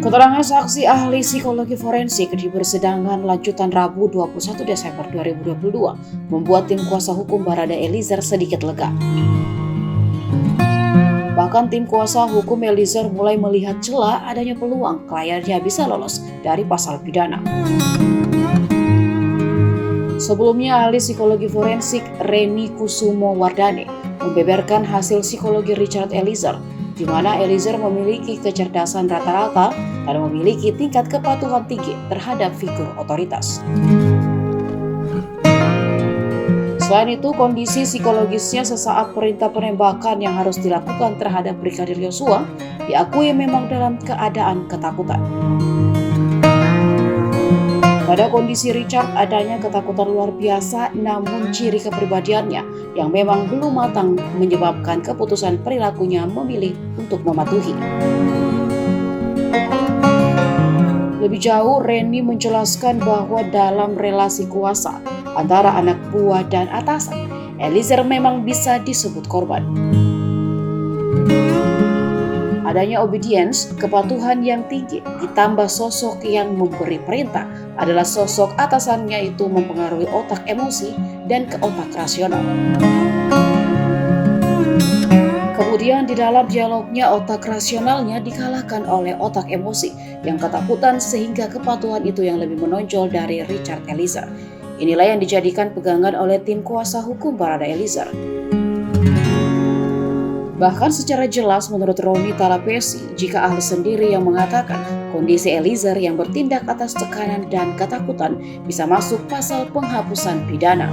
Keterangan saksi ahli psikologi forensik di persidangan lanjutan Rabu 21 Desember 2022 membuat tim kuasa hukum Baradae Eliezer sedikit lega. Bahkan tim kuasa hukum Eliezer mulai melihat celah adanya peluang kliennya bisa lolos dari pasal pidana. Sebelumnya, ahli psikologi forensik Reni Kusumo Wardane membeberkan hasil psikologi Richard Eliezer, di mana Eliezer memiliki kecerdasan rata-rata dan memiliki tingkat kepatuhan tinggi terhadap figur otoritas. Selain itu, kondisi psikologisnya sesaat perintah penembakan yang harus dilakukan terhadap Brigadir Yosua diakui memang dalam keadaan ketakutan. Pada kondisi Richard adanya ketakutan luar biasa, namun ciri kepribadiannya yang memang belum matang menyebabkan keputusan perilakunya memilih untuk mematuhi. Lebih jauh, Reni menjelaskan bahwa dalam relasi kuasa antara anak buah dan atasan, Eliezer memang bisa disebut korban. Adanya obedience, kepatuhan yang tinggi, ditambah sosok yang memberi perintah adalah sosok atasannya itu mempengaruhi otak emosi dan ke otak rasional. Kemudian di dalam dialognya otak rasionalnya dikalahkan oleh otak emosi yang ketakutan sehingga kepatuhan itu yang lebih menonjol dari Richard Eliezer. Inilah yang dijadikan pegangan oleh tim kuasa hukum Baradae Eliezer. Bahkan secara jelas menurut Roni Talapesi, jika ahli sendiri yang mengatakan kondisi Eliezer yang bertindak atas tekanan dan ketakutan bisa masuk pasal penghapusan pidana.